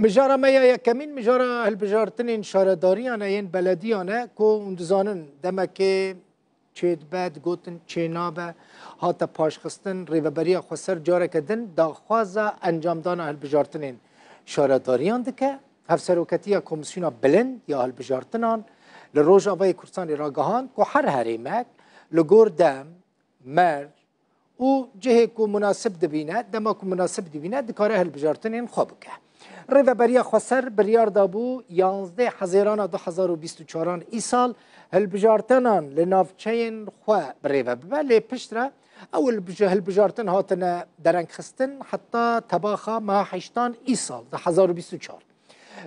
مجارة ما يكمين مجارة هالبجارتنين شارداريانا ين بلديانا كو اندزانن دمكي چید بد گوتن چینابه هاتا پاشخستن ریوبریا خسر جاره کدن داخوازا انجام دانا هالبجارتنین شارداریان دکه هفسروکتیا کمیسیونا بلند یا هالبجارتنان لروج آوای کرسانی راگهان کو هر هریمک لگور دم مر و جهه کو مناسب دبینه دما کو مناسب دبینه دکاره هالبجارتنین خوب که ریوبریا خسر بریار دابو 11 حزیران 2024 ای سال هالبجارتنان لنافچین خو بریوه ببه لی پشتره اول هالبجارتن هاتنا درنگ خستن حتی تباخا ما حیشتان ای سال 2024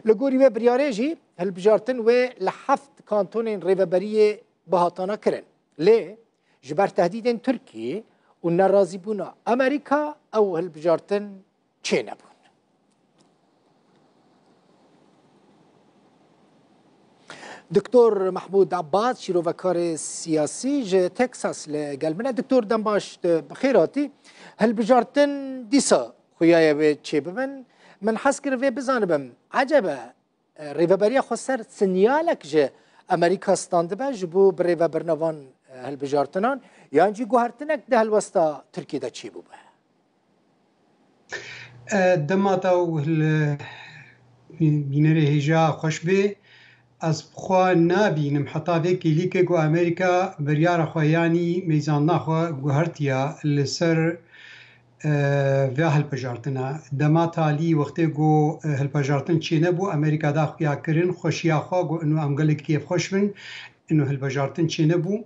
لگوری و بریاره جی هالبجارتن و لحفت کانتونین ریوبری بهاتانا کرن لی جبر تهدیدین ترکیه و نرازی بونا امریکا او هالبجارتن چه نبون دكتور محمود عباس شيروفكار سياسي جه تكساس لقلبنا دكتور دنباش بخيراتي هل بجارتن ديسا خويايا بتشي بمن من حسكر في بزانبم عجبا ريفابريا خسر سنيالك جه امريكا ستاندبا جبو بريفا برنوان هل بجارتنان يعني جي جوهرتنك ده الوسطى تركي دا تشي بوبا دماتا بينري هجا خوش بي از بخوا نابینم حتی وکی لیکه گو امریکا بریار خویانی میزان نخوا گوهرتیا لسر و هلپجارتنا دما تالی وقتی گو هلپجارتن چی نبو امریکا دا خویا کرن خوشیا خوا گو انو امگل کیف خوش بن انو هلپجارتن چی نبو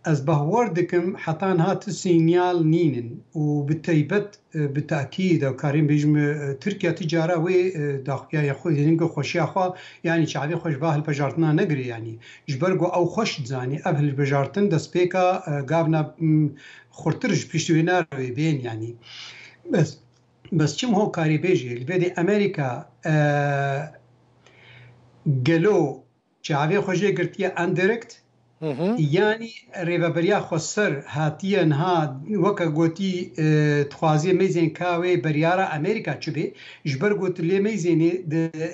از بهور دکم حتی هات سینیال نینن و بالتایبت بالتأكيد او كريم بيجم تركيا تجاره و داخليا ياخذ ينقو خوشي اخوا يعني شعبي خوش باه البجارتنا نقري يعني جبرقو او خوش زاني ابل البجارتن دسبيكا قابنا خرطرج بيشتوينا بين يعني بس كم هو كاري بيجي البدي امريكا قالوا شعبي خوشي قرتيا انديركت يعني ريفابريا خسر هاتيا ها وكا قوتي تخوازي ميزين كاوي بريارا امريكا چبي جبر قوت لي ميزيني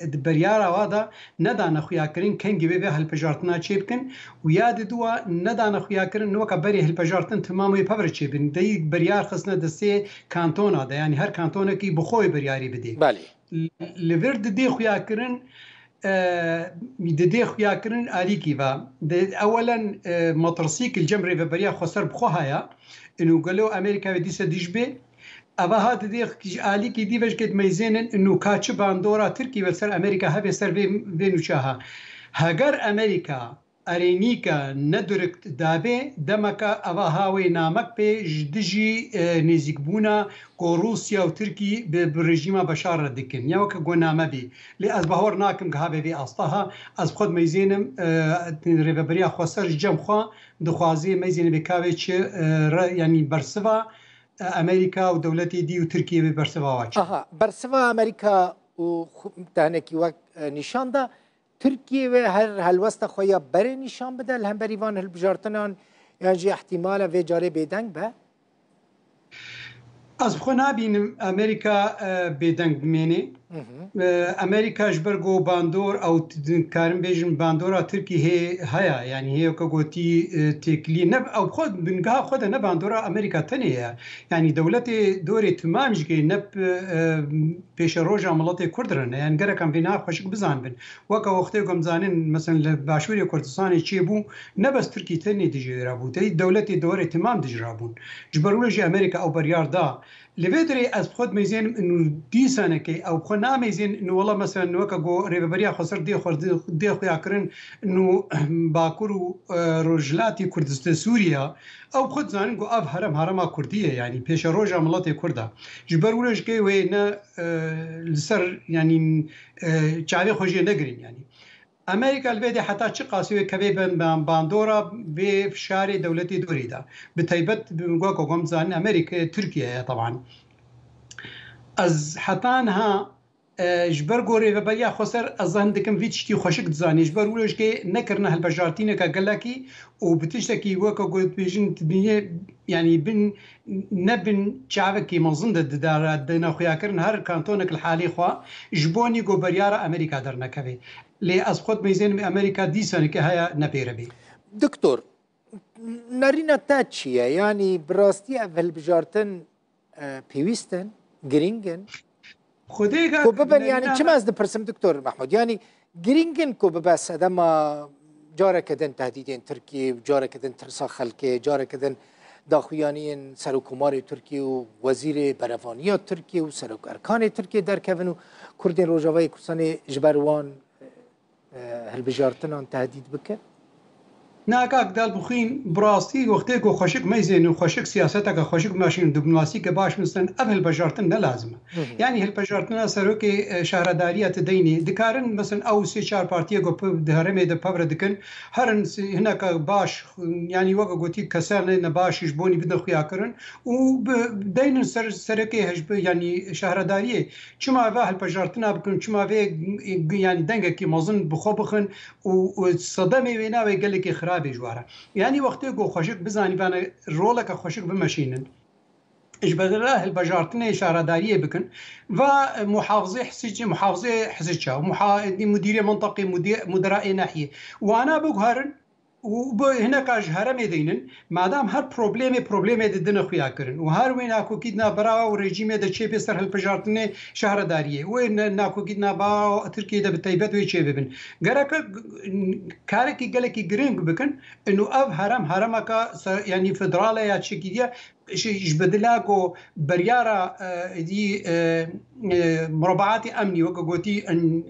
د بريارا وادا ندانا خويا كرين كنجي بي هالبجارتنا چيبكن وياد دوا ندانا خويا كرين وكا بري هالبجارتن تمامي ببر چيبن دي بريار خصنا دسي كانتونا دا يعني هر كانتونا كي بخوي برياري بدي بالي لفرد دي خويا كرين دديخ ياكرن عليكي با اولا موتورسيكل جمري فبريا خسر بخوهايا انه قالوا امريكا بديسه ديجبي ابا هاد دديخ عليكي دي باش قد ميزينن انه كاتش باندورا تركي بسر امريكا هبي سر فينو شاها هاجر امريكا ارينيكا ندركت دابي دمكا ابا هاوي نامك بي جدجي نيزيكبونا كو روسيا وتركي بالرجيم بشار دكن يا وكا قنامه بي لي از بهور ناكم كهابي بي اصطها از خود ميزينم ريفابريا خسر جم خوا دخوازي ميزين بكاويتش يعني برسفا امريكا ودولتي دي وتركيا ببرسفا واج برسفا امريكا و تهنكي وقت نشان ده تركيا و هالوسط خويا بري نشان بده هم بريوان هالبجارتنان يعني احتمال في جاري بيدنگ به از بخو نابینم امریکا بيدنگ بميني امريكا جبرگو باندور او كارم بيجن باندورا تركي هيا يعني هي كوتي تكلي نب او خود بنقها خود نه باندورا امريكا تانية يعني دولتي دوري تمام جي نب بيش روجا ملاتي كردرن يعني غير كان بينا خوشك بزان بن وكا وقتي قم زانين مثلا باشوري كردستاني تشيبو نبس تركي تاني ديجي رابو تي دولتي دوري تمام ديجي رابون جبرولجي امريكا او بريار دا لفيدري از خود ميزين انه دي سنه كي او خنا ميزين انه والله مثلا انه كو ريبريا خسر دي خو ياكرن انه باكورو رجلاتي كردستان سوريا او خود زانن كو اف هرم كرديه يعني بيش روجا ملاتي كردا جبر ولش كي وين لسر يعني شعبي خوجي نغرين يعني امريكا البيدي حتى تشقاسي كبيبن باندورا بفشاري دولتي دوريدا بتيبت بمقوكو قمزان امريكا تركيا طبعا از حتانها جبر گۆڕێ بەبەریا خۆسەر ئەزان دەکەم وی تشتی خۆشک دزانێ ژبەر ولۆژکێ نەکردنە هەلبەژارتینەکە گەلکی و بتشتێکی وەکە گوتبێژن تبینێ ینی بن نەبن چاوێکی مەزن دەدارە دەنەخویاکردن هەر کانتۆنێک لە حالی خوا ژبۆنی گۆبەریارە ئەمریکا دەرنەکەوێ لێ ئەس خۆت مەیزێنم ئەمریکا دیسانێکە هەیە نەپێرەبێ. دکتۆر نەرینە تا چییە؟ ینی بڕاستی ئەڤ هەلبژارتن پێویستن گرنگن؟ کو ببن يعني چما از دپرسم دكتور محمود يعني جرينجن کو ببس ادما جاره كدن تهديدين تركي جاره كدن ترسا خلكي جاره كدن داخويانين سروكمار تركي ووزير برفانية تركي وسروك اركان تركي در كفنو كردين روجاوي كرساني جبروان هالبجارتنا تهديد بك ناکاک دال بخین براستی وقتی کو خوشک میزین و خوشک سیاست که خوشک ماشین دیپلماسی که باش مستن اول بجارتن نلازمه یعنی هل بجارتن سروک شهرداریت دینی دکارن مثلا او سی چهار پارتیه کو دهرمه د پبر دکن هرن هناك باش يعني وقت قلتي كسرنا نباشش بوني بدنا خويا كرن ودين سركي هجب يعني شهرداريه كما فاه البجارتنا بكن كما في يعني دنگك مازن بخوبخن وصدمه وينا وقال لك خراب جواره يعني وقتی کو خوشک بزنی بنا رولک خوشک بمشینن ايش بدله البجارتنا شهرداریه بکن و محافظه حسيجي محافظه حسيجا مديريه منطقه مدراء ناحيه وانا بقهرن وهنا كاج هرم يدينن مادام هر بروبليم ددن خويا كرن وهر وين اكو كيدنا برا وريجيم د تشي بسر هالبجارتني شهرداريه وين ناكو كيدنا با تركيا د بتيبت ويشي ببن غرك كاركي غلكي جرينج بكن انه اب هرمك يعني فدراليه يا تشكيديا ايش بدلاكو برياره دي مربعات امني وقوتي ان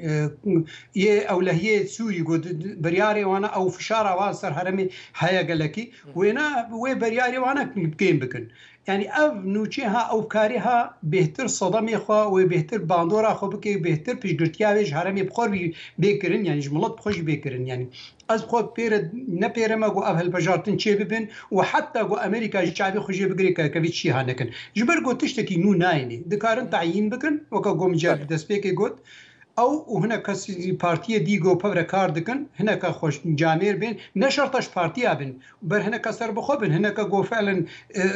اولهيه سوري قلت برياري وانا او فشاره واسر هرمي هيا قالكي وينا وي برياري وانا بكين بكن يعني اف نوچها او كاريها بهتر صدمي خو وبهتر باندورا خو بكي بهتر بيشغرتياويش هرمي بخور بيكرن يعني جملات بخوش بيكرن يعني از خو بيرد نبيرما جو اف هالبجارتن تشي ببن وحتى جو امريكا شعبي خوجي بغريكا كفيتشي هانكن جبر قلت تشتكي نو نايني دكارن تعيين بكن وكا قوم جاب دسبيكي قلت او وهنا كسي بارتيه ديغو بابر كاردكن هنا كخوش جامير بين نشرطش بارتيه بن بر هنا كسر بخوبن هنا كجو فعلا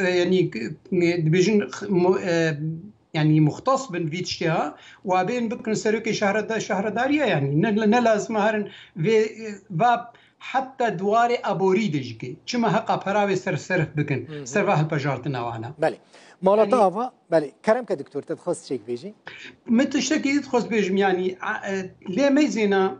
يعني ديفيجن يعني مختص بن فيتشتها وبين بكن سركي شهرداريه يعني نلازم هرن في حتى دواري ابوري دجكي كما حق براوي سرف بكن سرفه البجارتنا وانا بله مالطافا يعني بله كرم كدكتور تدخص شيك بيجي متشتكي تدخص بيجم يعني ليه ميزينا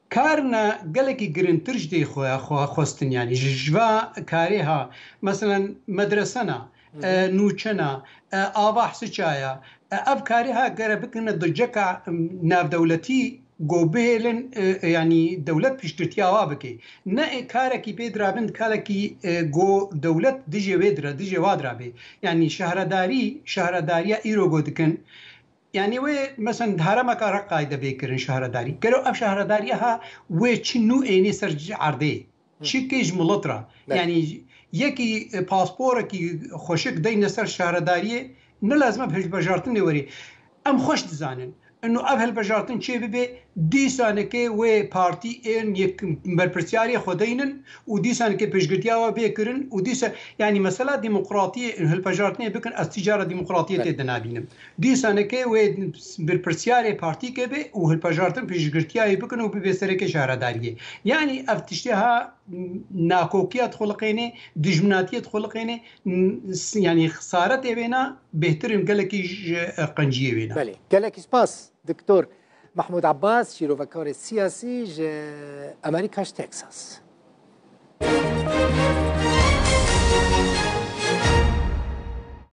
كارنا قالكي جرين ترجدي خويا خوستن يعني جوا كاريها مثلا مدرسنا نوچنا آبا حسچايا افكارها قربكنا دجكا ناف دولتي گوبهلن يعني دولت پشترتیا وابکی نه کارکی بدرابند کارکی گو دولت دیجی ودرا دیجی وادرابی يعني شهرداری ایرو گودکن يعني و مثلا هرم کار قاعده بکرن شهرداری کرو اب شهرداری ها و چنو اینی سر عرضه چیکیج ملترا يعني یکی پاسپور کی خوشک دین سر شهرداری نه لازم به بجارتن وری ام خوش دزانن انه اهل بجارتن چه ببي دیسانکه و پارتی این یک برپرسیاری خودینن و دیسانکه پیشگیرتیا و بیکرن و دیس يعني مثلا ديمقراطيه هل بجارتني بكن استجاره ديمقراطيه تدنابينم دیسانکه و برپرسیاری پارتی که به و هل بجارتن پیشگیرتیا بكن و بسرکه شهرداریه يعني افتشتها ناکوکیات خلقینه دجمناتیت خلقینه يعني خسارت بينا بهترین گلکی قنجیه بينا بله گلکی سپاس دكتور محمود عباس شيروفكار السياسي أمريكاش تكساس.